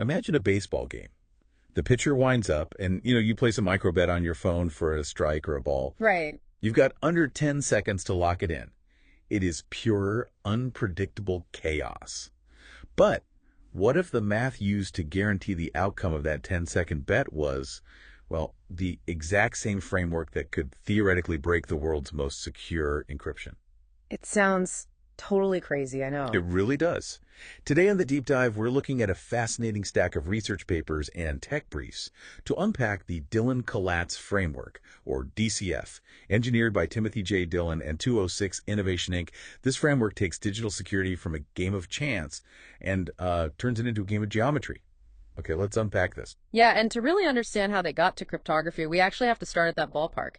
Imagine a baseball game. The pitcher winds up and, you place a micro bet on your phone for a strike or a ball. Right. You've got under 10 seconds to lock it in. It is pure, unpredictable chaos. But what if the math used to guarantee the outcome of that 10-second bet was, well, the exact same framework that could theoretically break the world's most secure encryption? It sounds totally crazy, I know. It really does. Today on The Deep Dive, we're looking at a fascinating stack of research papers and tech briefs to unpack the Dillon-Collatz Framework, or DCF, engineered by Timothy J. Dillon and 206 Innovation Inc. This framework takes digital security from a game of chance and turns it into a game of geometry. Okay, let's unpack this. Yeah, and to really understand how they got to cryptography, we actually have to start at that ballpark.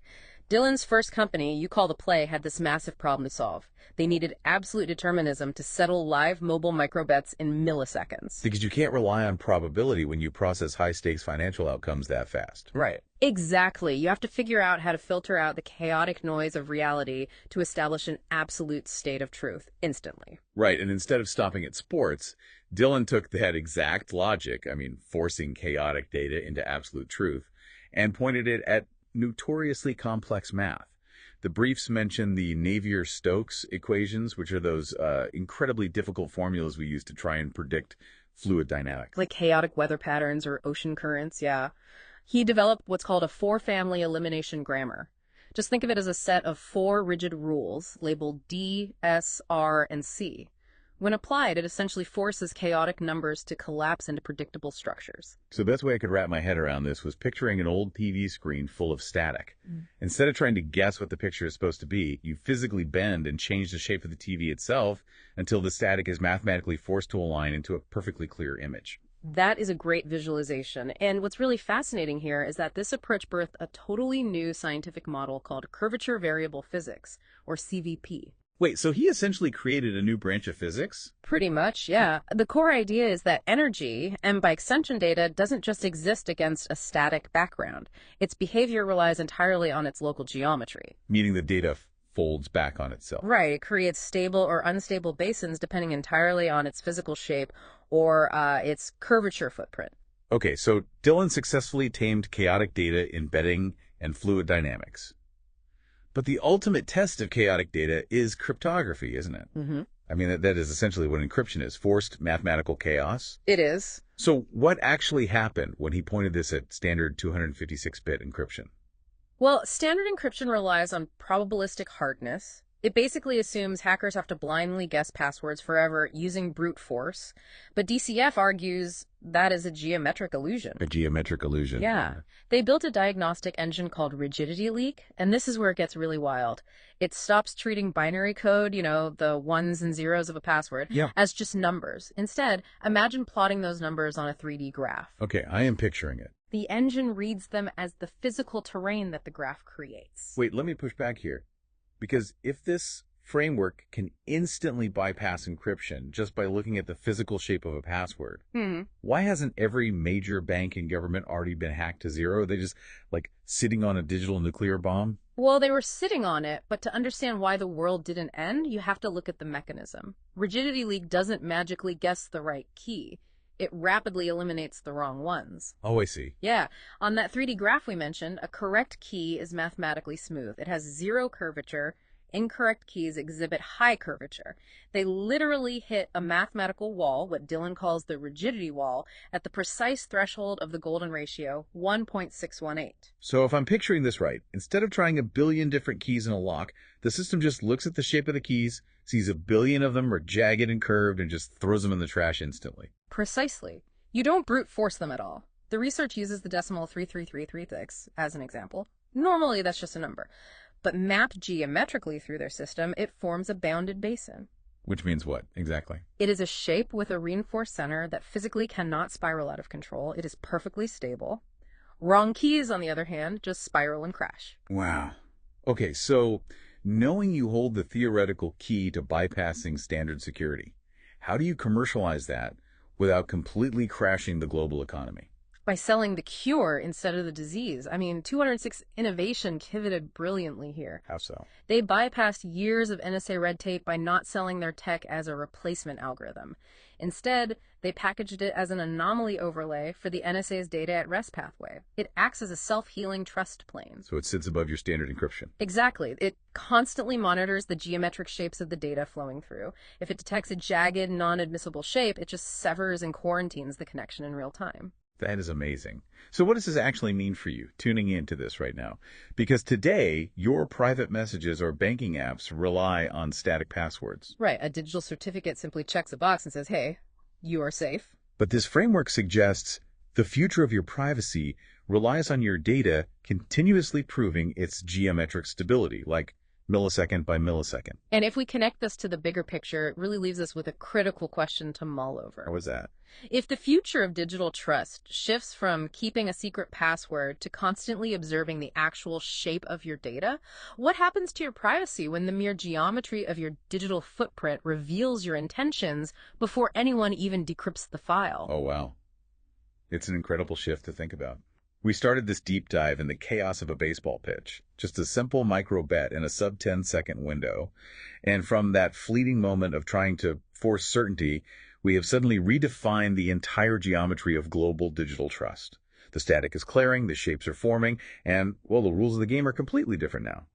Dillon's first company, You Call the Play, had this massive problem to solve. They needed absolute determinism to settle live mobile microbets in milliseconds. Because you can't rely on probability when you process high-stakes financial outcomes that fast. Right. Exactly. You have to figure out how to filter out the chaotic noise of reality to establish an absolute state of truth instantly. Right, and instead of stopping at sports, Dillon took that exact logic, forcing chaotic data into absolute truth, and pointed it at notoriously complex math. The briefs mention the Navier-Stokes equations, which are those incredibly difficult formulas we use to try and predict fluid dynamics. Like chaotic weather patterns or ocean currents, yeah. He developed what's called a four-family elimination grammar. Just think of it as a set of four rigid rules labeled D, S, R, and C. When applied, it essentially forces chaotic numbers to collapse into predictable structures. So the best way I could wrap my head around this was picturing an old TV screen full of static. Instead of trying to guess what the picture is supposed to be, you physically bend and change the shape of the TV itself until the static is mathematically forced to align into a perfectly clear image. That is a great visualization. And what's really fascinating here is that this approach birthed a totally new scientific model called curvature variable physics, or CVP. Wait, so he essentially created a new branch of physics? Pretty much, yeah. The core idea is that energy, and by extension data, doesn't just exist against a static background. Its behavior relies entirely on its local geometry. Meaning the data folds back on itself. Right, it creates stable or unstable basins depending entirely on its physical shape or its curvature footprint. Okay, so Dillon successfully tamed chaotic data embedding and fluid dynamics. But the ultimate test of chaotic data is cryptography, isn't it? That is essentially what encryption is, forced mathematical chaos. It is. So what actually happened when he pointed this at standard 256-bit encryption? Well, standard encryption relies on probabilistic hardness. It basically assumes hackers have to blindly guess passwords forever using brute force. But DCF argues that is a geometric illusion. A geometric illusion. Yeah. They built a diagnostic engine called rigidity leak, and this is where it gets really wild. It stops treating binary code, the ones and zeros of a password, as just numbers. Instead, imagine plotting those numbers on a 3D graph. Okay, I am picturing it. The engine reads them as the physical terrain that the graph creates. Wait, let me push back here. Because if this framework can instantly bypass encryption just by looking at the physical shape of a password, why hasn't every major bank and government already been hacked to zero? Are they just, sitting on a digital nuclear bomb? Well, they were sitting on it, but to understand why the world didn't end, you have to look at the mechanism. Rigidity leak doesn't magically guess the right key. It rapidly eliminates the wrong ones. Oh, I see. Yeah. On that 3D graph we mentioned, a correct key is mathematically smooth. It has zero curvature. Incorrect keys exhibit high curvature. They literally hit a mathematical wall, what Dillon calls the rigidity wall, at the precise threshold of the golden ratio, 1.618. So if I'm picturing this right, instead of trying a billion different keys in a lock, the system just looks at the shape of the keys, sees a billion of them are jagged and curved, and just throws them in the trash instantly. Precisely. You don't brute force them at all. The research uses the decimal 33336 as an example. Normally, that's just a number. But mapped geometrically through their system, it forms a bounded basin. Which means what, exactly? It is a shape with a reinforced center that physically cannot spiral out of control. It is perfectly stable. Wrong keys, on the other hand, just spiral and crash. Wow. Okay, so knowing you hold the theoretical key to bypassing standard security, how do you commercialize that without completely crashing the global economy? By selling the cure instead of the disease. I mean, 206 Innovation pivoted brilliantly here. How so? They bypassed years of NSA red tape by not selling their tech as a replacement algorithm. Instead, they packaged it as an anomaly overlay for the NSA's data at rest pathway. It acts as a self-healing trust plane. So it sits above your standard encryption. Exactly. It constantly monitors the geometric shapes of the data flowing through. If it detects a jagged, non-admissible shape, it just severs and quarantines the connection in real time. That is amazing. So what does this actually mean for you, tuning into this right now? Because today, your private messages or banking apps rely on static passwords. Right. A digital certificate simply checks a box and says, hey, you are safe. But this framework suggests the future of your privacy relies on your data continuously proving its geometric stability, like millisecond by millisecond. And if we connect this to the bigger picture, it really leaves us with a critical question to mull over. How was that? If the future of digital trust shifts from keeping a secret password to constantly observing the actual shape of your data, what happens to your privacy when the mere geometry of your digital footprint reveals your intentions before anyone even decrypts the file? Oh, wow. It's an incredible shift to think about. We started this deep dive in the chaos of a baseball pitch, just a simple micro bet in a sub-10-second window. And from that fleeting moment of trying to force certainty, we have suddenly redefined the entire geometry of global digital trust. The static is clearing, the shapes are forming, and, well, the rules of the game are completely different now.